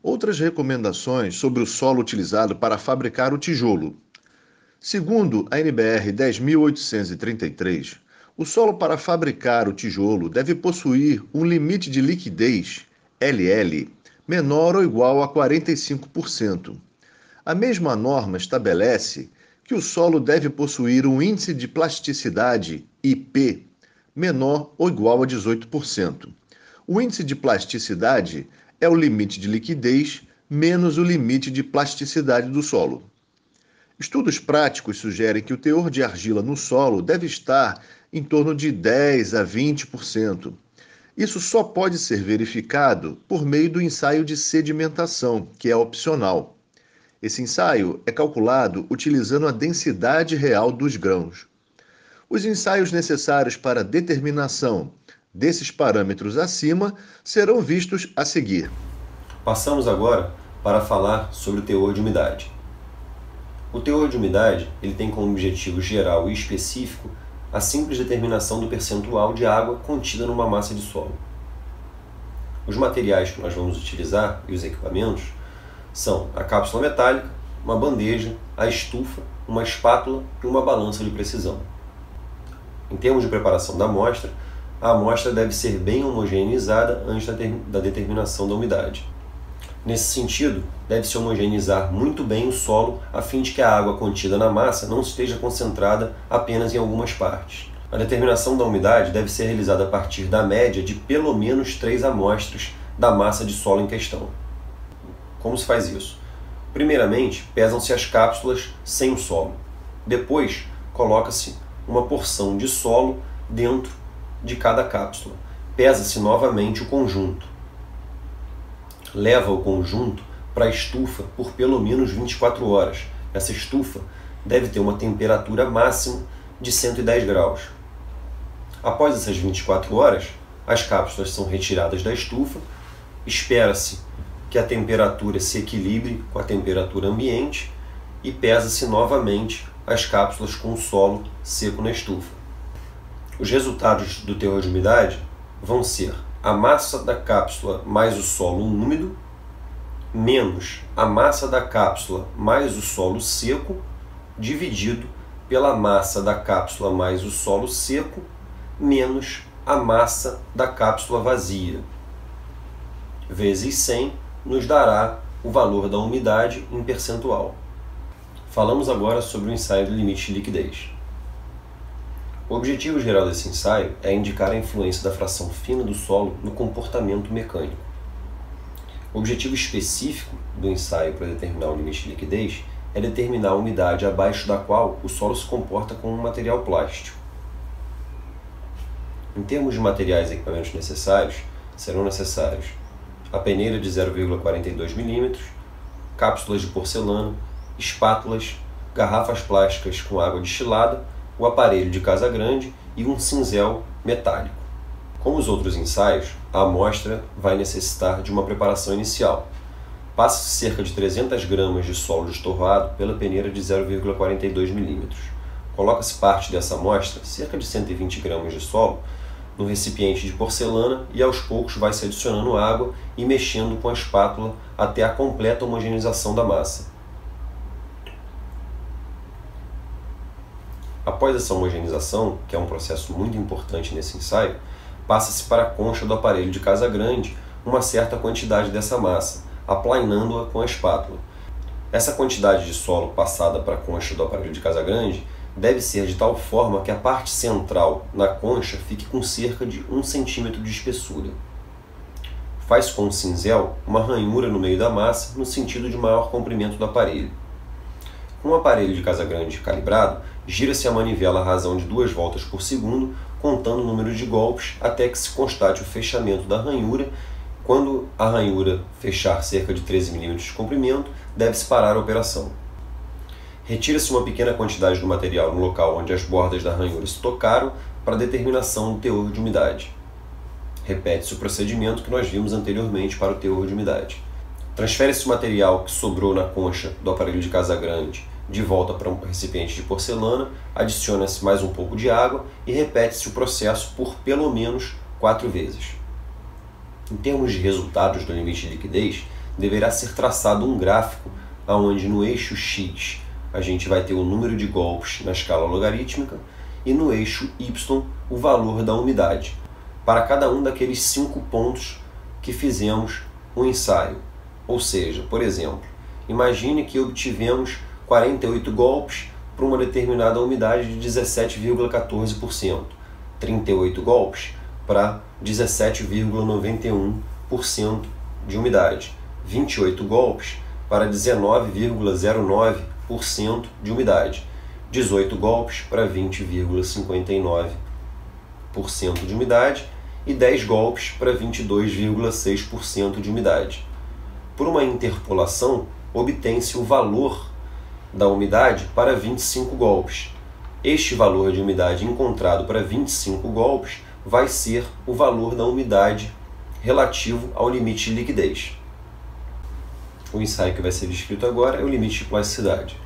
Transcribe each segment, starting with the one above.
Outras recomendações sobre o solo utilizado para fabricar o tijolo. Segundo a NBR 10.833, o solo para fabricar o tijolo deve possuir um limite de liquidez, LL, menor ou igual a 45%. A mesma norma estabelece que o solo deve possuir um índice de plasticidade, IP, menor ou igual a 18%. O índice de plasticidade é o limite de liquidez menos o limite de plasticidade do solo. Estudos práticos sugerem que o teor de argila no solo deve estar em torno de 10 a 20%. Isso só pode ser verificado por meio do ensaio de sedimentação, que é opcional. Esse ensaio é calculado utilizando a densidade real dos grãos. Os ensaios necessários para a determinação desses parâmetros acima serão vistos a seguir. Passamos agora para falar sobre o teor de umidade. O teor de umidade ele tem como objetivo geral e específico a simples determinação do percentual de água contida numa massa de solo. Os materiais que nós vamos utilizar e os equipamentos são a cápsula metálica, uma bandeja, a estufa, uma espátula e uma balança de precisão. Em termos de preparação da amostra, a amostra deve ser bem homogeneizada antes da determinação da umidade. Nesse sentido, deve-se homogeneizar muito bem o solo a fim de que a água contida na massa não esteja concentrada apenas em algumas partes. A determinação da umidade deve ser realizada a partir da média de pelo menos 3 amostras da massa de solo em questão. Como se faz isso? Primeiramente, pesam-se as cápsulas sem o solo. Depois, coloca-se uma porção de solo dentro de cada cápsula. Pesa-se novamente o conjunto. Leva o conjunto para a estufa por pelo menos 24 horas. Essa estufa deve ter uma temperatura máxima de 110 graus. Após essas 24 horas, as cápsulas são retiradas da estufa, espera-se que a temperatura se equilibre com a temperatura ambiente e pesa-se novamente as cápsulas com o solo seco na estufa. Os resultados do teor de umidade vão ser a massa da cápsula mais o solo úmido, menos a massa da cápsula mais o solo seco, dividido pela massa da cápsula mais o solo seco, menos a massa da cápsula vazia. Vezes 100 nos dará o valor da umidade em percentual. Falamos agora sobre o ensaio do limite de liquidez. O objetivo geral desse ensaio é indicar a influência da fração fina do solo no comportamento mecânico. O objetivo específico do ensaio para determinar o limite de liquidez é determinar a umidade abaixo da qual o solo se comporta como um material plástico. Em termos de materiais e equipamentos necessários, serão necessários a peneira de 0,42 mm, cápsulas de porcelana, espátulas, garrafas plásticas com água destilada, o aparelho de casa grande e um cinzel metálico. Como os outros ensaios, a amostra vai necessitar de uma preparação inicial. Passa-se cerca de 300 gramas de solo estorvado pela peneira de 0,42 mm. Coloca-se parte dessa amostra, cerca de 120 gramas de solo, no recipiente de porcelana e aos poucos vai se adicionando água e mexendo com a espátula até a completa homogeneização da massa. Após essa homogeneização, que é um processo muito importante nesse ensaio, passa-se para a concha do aparelho de casa grande uma certa quantidade dessa massa, aplainando-a com a espátula. Essa quantidade de solo passada para a concha do aparelho de casa grande deve ser de tal forma que a parte central na concha fique com cerca de 1 cm de espessura. Faz com o cinzel uma ranhura no meio da massa no sentido de maior comprimento do aparelho. Com o aparelho de casa grande calibrado, gira-se a manivela à razão de 2 voltas por segundo, contando o número de golpes até que se constate o fechamento da ranhura. Quando a ranhura fechar cerca de 13 mm de comprimento, deve-se parar a operação. Retira-se uma pequena quantidade do material no local onde as bordas da ranhura se tocaram para determinação do teor de umidade. Repete-se o procedimento que nós vimos anteriormente para o teor de umidade. Transfere-se o material que sobrou na concha do aparelho de casa grande de volta para um recipiente de porcelana, adiciona-se mais um pouco de água e repete-se o processo por pelo menos 4 vezes. Em termos de resultados do limite de liquidez, deverá ser traçado um gráfico onde no eixo X a gente vai ter o número de golpes na escala logarítmica e no eixo Y o valor da umidade, para cada um daqueles 5 pontos que fizemos o ensaio. Ou seja, por exemplo, imagine que obtivemos 48 golpes para uma determinada umidade de 17,14%, 38 golpes para 17,91% de umidade, 28 golpes para 19,09% de umidade, 18 golpes para 20,59% de umidade e 10 golpes para 22,6% de umidade. Por uma interpolação, obtém-se o valor da umidade para 25 golpes. Este valor de umidade encontrado para 25 golpes vai ser o valor da umidade relativo ao limite de liquidez. O ensaio que vai ser descrito agora é o limite de plasticidade.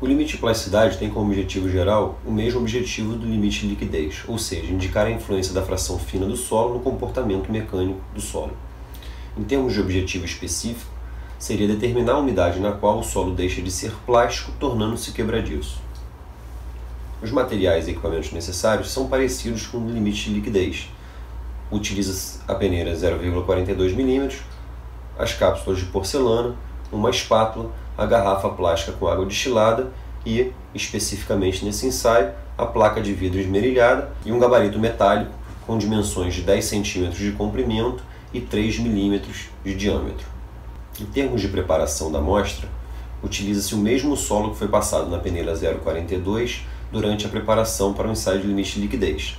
O limite de plasticidade tem como objetivo geral o mesmo objetivo do limite de liquidez, ou seja, indicar a influência da fração fina do solo no comportamento mecânico do solo. Em termos de objetivo específico, seria determinar a umidade na qual o solo deixa de ser plástico, tornando-se quebradiço. Os materiais e equipamentos necessários são parecidos com o limite de liquidez. Utiliza-se a peneira 0,42 mm, as cápsulas de porcelana, uma espátula, a garrafa plástica com água destilada e, especificamente nesse ensaio, a placa de vidro esmerilhada e um gabarito metálico com dimensões de 10 cm de comprimento e 3 mm de diâmetro. Em termos de preparação da amostra, utiliza-se o mesmo solo que foi passado na peneira 0,42 durante a preparação para o ensaio de limite de liquidez.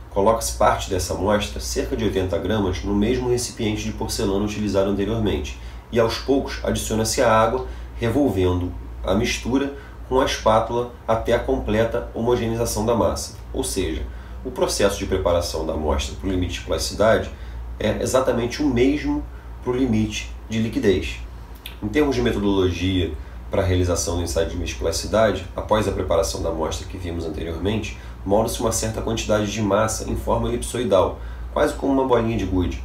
Coloca-se parte dessa amostra, cerca de 80 gramas, no mesmo recipiente de porcelana utilizado anteriormente e aos poucos adiciona-se a água, revolvendo a mistura com a espátula até a completa homogeneização da massa. Ou seja, o processo de preparação da amostra para o limite de plasticidade é exatamente o mesmo para o limite de liquidez. Em termos de metodologia para a realização do ensaio de limite de plasticidade, após a preparação da amostra que vimos anteriormente, molda-se uma certa quantidade de massa em forma elipsoidal, quase como uma bolinha de gude,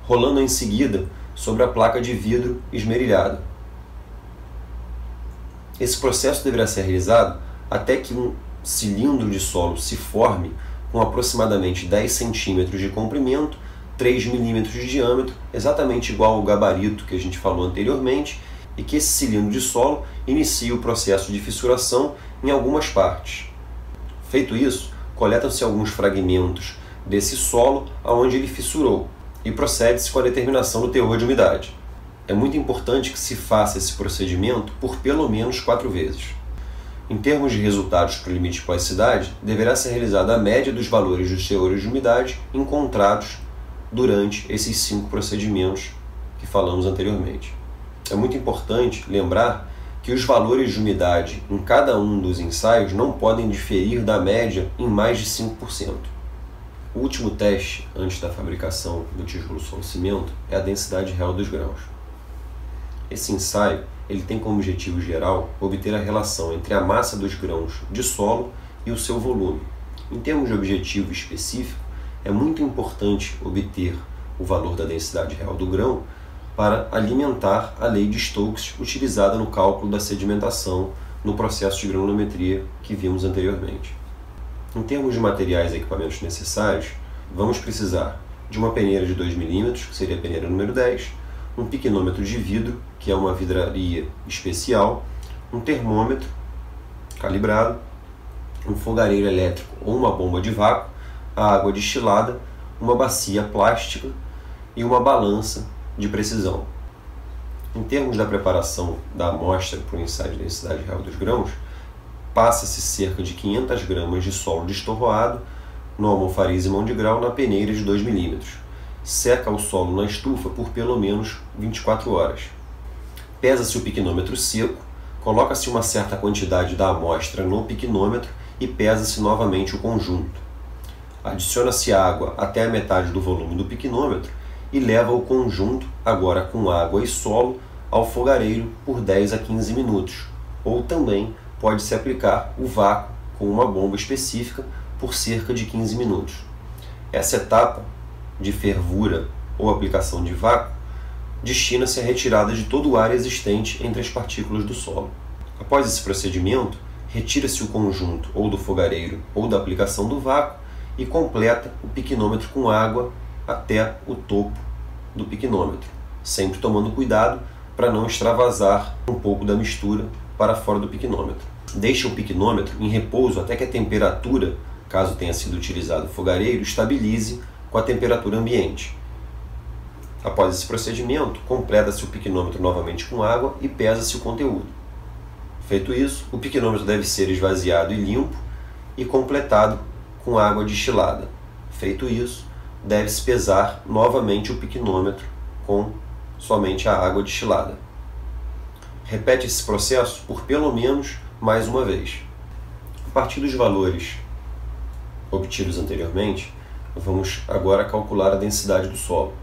rolando em seguida sobre a placa de vidro esmerilhada. Esse processo deverá ser realizado até que um cilindro de solo se forme com aproximadamente 10 cm de comprimento, 3 mm de diâmetro, exatamente igual ao gabarito que a gente falou anteriormente, e que esse cilindro de solo inicie o processo de fissuração em algumas partes. Feito isso, coletam-se alguns fragmentos desse solo aonde ele fissurou e procede-se com a determinação do teor de umidade. É muito importante que se faça esse procedimento por pelo menos 4 vezes. Em termos de resultados para o limite de plasticidade, deverá ser realizada a média dos valores dos teores de umidade encontrados durante esses 5 procedimentos que falamos anteriormente. É muito importante lembrar que os valores de umidade em cada um dos ensaios não podem diferir da média em mais de 5%. O último teste, antes da fabricação do tijolo solo-cimento, é a densidade real dos grãos. Esse ensaio ele tem como objetivo geral obter a relação entre a massa dos grãos de solo e o seu volume. Em termos de objetivo específico, é muito importante obter o valor da densidade real do grão para alimentar a lei de Stokes utilizada no cálculo da sedimentação no processo de granulometria que vimos anteriormente. Em termos de materiais e equipamentos necessários, vamos precisar de uma peneira de 2 mm, que seria a peneira número 10, um piquenômetro de vidro, que é uma vidraria especial, um termômetro calibrado, um fogareiro elétrico ou uma bomba de vácuo, a água destilada, uma bacia plástica e uma balança de precisão. Em termos da preparação da amostra para o ensaio de densidade real dos grãos, passa-se cerca de 500 gramas de solo destorroado no almofariz e mão de grau na peneira de 2 mm. Seca o solo na estufa por pelo menos 24 horas. Pesa-se o piquenômetro seco, coloca-se uma certa quantidade da amostra no piquenômetro e pesa-se novamente o conjunto. Adiciona-se água até a metade do volume do piquenômetro e leva o conjunto, agora com água e solo, ao fogareiro por 10 a 15 minutos, ou também pode-se aplicar o vácuo com uma bomba específica por cerca de 15 minutos. Essa etapa de fervura ou aplicação de vácuo destina-se à retirada de todo o ar existente entre as partículas do solo. Após esse procedimento, retira-se o conjunto ou do fogareiro ou da aplicação do vácuo e completa o piquenômetro com água até o topo do piquenômetro, sempre tomando cuidado para não extravasar um pouco da mistura para fora do piquenômetro. Deixe o piquenômetro em repouso até que a temperatura, caso tenha sido utilizado o fogareiro, estabilize com a temperatura ambiente. Após esse procedimento, completa-se o piquenômetro novamente com água e pesa-se o conteúdo. Feito isso, o piquenômetro deve ser esvaziado e limpo e completado com água destilada. Feito isso, deve-se pesar novamente o piquenômetro com somente a água destilada. Repete esse processo por pelo menos mais uma vez. A partir dos valores obtidos anteriormente, vamos agora calcular a densidade do solo.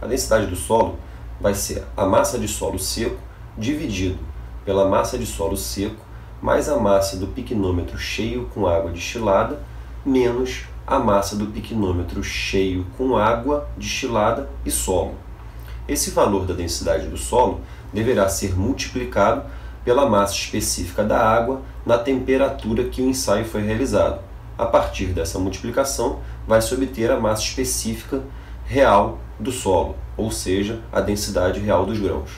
A densidade do solo vai ser a massa de solo seco dividido pela massa de solo seco mais a massa do piquenômetro cheio com água destilada menos a massa do piquenômetro cheio com água destilada e solo. Esse valor da densidade do solo deverá ser multiplicado pela massa específica da água na temperatura que o ensaio foi realizado. A partir dessa multiplicação, vai-se obter a massa específica real do solo, ou seja, a densidade real dos grãos.